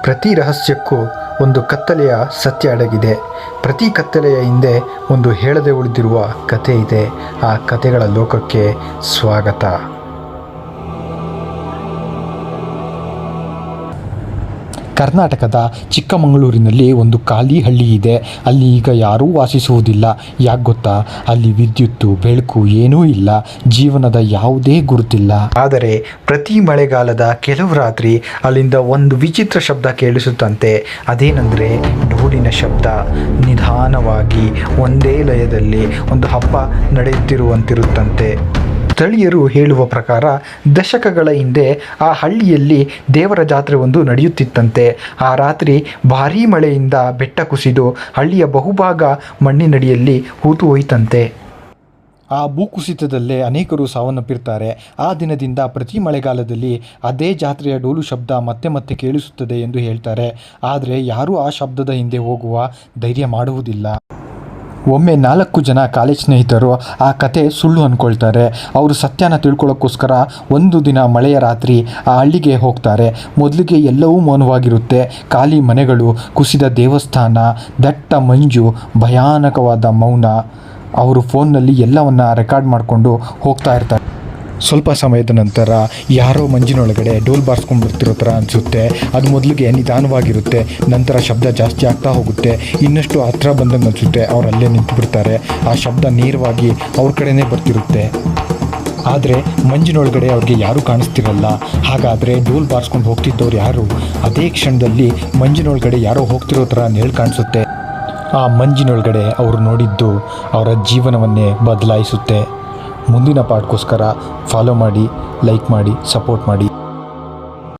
ಪ್ರತಿ ರಹಸ್ಯಕ್ಕೂ ಒಂದು ಕತ್ತಲೆಯ ಸತ್ಯ ಅಡಗಿದೆ. ಪ್ರತಿ ಕತ್ತಲೆಯ ಹಿಂದೆ ಒಂದು ಹೇಳದೆ ಉಳಿದಿರುವ ಕತೆ ಇದೆ. ಆ ಕತೆಗಳ ಲೋಕಕ್ಕೆ ಸ್ವಾಗತ. ಕರ್ನಾಟಕದ ಚಿಕ್ಕಮಗಳೂರಿನಲ್ಲಿ ಒಂದು ಖಾಲಿ ಹಳ್ಳಿ ಇದೆ. ಅಲ್ಲಿ ಈಗ ಯಾರೂ ವಾಸಿಸುವುದಿಲ್ಲ. ಯಾಕೆ ಗೊತ್ತಾ? ಅಲ್ಲಿ ವಿದ್ಯುತ್ತು, ಬೆಳಕು ಏನೂ ಇಲ್ಲ. ಜೀವನದ ಯಾವುದೇ ಗುರುತಿಲ್ಲ. ಆದರೆ ಪ್ರತಿ ಮಳೆಗಾಲದ ಕೆಲವು ರಾತ್ರಿ ಅಲ್ಲಿಂದ ಒಂದು ವಿಚಿತ್ರ ಶಬ್ದ ಕೇಳಿಸುತ್ತಂತೆ. ಅದೇನೆಂದರೆ ಡೋಲಿನ ಶಬ್ದ. ನಿಧಾನವಾಗಿ ಒಂದೇ ಲಯದಲ್ಲಿ ಒಂದು ಹಬ್ಬ ನಡೆಯುತ್ತಿರುವಂತಿರುತ್ತಂತೆ. ಸ್ಥಳೀಯರು ಹೇಳುವ ಪ್ರಕಾರ ದಶಕಗಳ ಹಿಂದೆ ಆ ಹಳ್ಳಿಯಲ್ಲಿ ದೇವರ ಜಾತ್ರೆ ಒಂದು ನಡೆಯುತ್ತಿತ್ತಂತೆ. ಆ ರಾತ್ರಿ ಭಾರೀ ಮಳೆಯಿಂದ ಬೆಟ್ಟ ಕುಸಿದು ಹಳ್ಳಿಯ ಬಹುಭಾಗ ಮಣ್ಣಿನಡಿಯಲ್ಲಿ ಹೂತು ಹೋಯಿತಂತೆ. ಆ ಭೂಕುಸಿತದಲ್ಲೇ ಅನೇಕರು ಸಾವನ್ನಪ್ಪಿರ್ತಾರೆ. ಆ ದಿನದಿಂದ ಪ್ರತಿ ಮಳೆಗಾಲದಲ್ಲಿ ಅದೇ ಜಾತ್ರೆಯ ಡೋಲು ಶಬ್ದ ಮತ್ತೆ ಮತ್ತೆ ಕೇಳಿಸುತ್ತದೆ ಎಂದು ಹೇಳ್ತಾರೆ. ಆದರೆ ಯಾರೂ ಆ ಶಬ್ದದ ಹಿಂದೆ ಹೋಗುವ ಧೈರ್ಯ ಮಾಡುವುದಿಲ್ಲ. ಒಮ್ಮೆ 4 ಜನ ಕಾಲೇಜ್ ಸ್ನೇಹಿತರು ಆ ಕತೆ ಸುಳ್ಳು ಅಂದ್ಕೊಳ್ತಾರೆ. ಅವರು ಸತ್ಯನ ತಿಳ್ಕೊಳ್ಳೋಕ್ಕೋಸ್ಕರ ಒಂದು ದಿನ ಮಳೆಯ ರಾತ್ರಿ ಆ ಹಳ್ಳಿಗೆ ಹೋಗ್ತಾರೆ. ಮೊದಲಿಗೆ ಎಲ್ಲವೂ ಮೌನವಾಗಿರುತ್ತೆ. ಖಾಲಿ ಮನೆಗಳು, ಕುಸಿದ ದೇವಸ್ಥಾನ, ದಟ್ಟ ಮಂಜು, ಭಯಾನಕವಾದ ಮೌನ. ಅವರು ಫೋನ್ನಲ್ಲಿ ಎಲ್ಲವನ್ನ ರೆಕಾರ್ಡ್ ಮಾಡಿಕೊಂಡು ಹೋಗ್ತಾ ಇರ್ತಾರೆ. ಸ್ವಲ್ಪ ಸಮಯದ ನಂತರ ಯಾರೋ ಮಂಜಿನೊಳಗಡೆ ಡೋಲ್ ಬಾರಿಸ್ಕೊಂಡು ಬರ್ತಿರೋ ಥರ ಅನಿಸುತ್ತೆ. ಅದು ಮೊದಲಿಗೆ ನಿಧಾನವಾಗಿರುತ್ತೆ, ನಂತರ ಶಬ್ದ ಜಾಸ್ತಿ ಆಗ್ತಾ ಹೋಗುತ್ತೆ. ಇನ್ನಷ್ಟು ಹತ್ರ ಬಂದಂಗೆ ಅನಿಸುತ್ತೆ. ಅವ್ರು ಅಲ್ಲೇ ನಿಂತು ಬಿಡ್ತಾರೆ. ಆ ಶಬ್ದ ನೇರವಾಗಿ ಅವ್ರ ಕಡೆನೇ ಬರ್ತಿರುತ್ತೆ. ಆದರೆ ಮಂಜಿನೊಳಗಡೆ ಅವ್ರಿಗೆ ಯಾರೂ ಕಾಣಿಸ್ತಿರಲ್ಲ. ಹಾಗಾದರೆ ಡೋಲ್ ಬಾರಿಸ್ಕೊಂಡು ಹೋಗ್ತಿದ್ದವ್ರು ಯಾರು? ಅದೇ ಕ್ಷಣದಲ್ಲಿ ಮಂಜಿನೊಳಗಡೆ ಯಾರೋ ಹೋಗ್ತಿರೋ ಥರ ನೇಳು ಕಾಣಿಸುತ್ತೆ. ಆ ಮಂಜಿನೊಳಗಡೆ ಅವರು ನೋಡಿದ್ದು ಅವರ ಜೀವನವನ್ನೇ ಬದಲಾಯಿಸುತ್ತೆ. ಮುಂದಿನ ಪಾಠಕ್ಕೋಸ್ಕರ ಫಾಲೋ ಮಾಡಿ, ಲೈಕ್ ಮಾಡಿ, ಸಪೋರ್ಟ್ ಮಾಡಿ.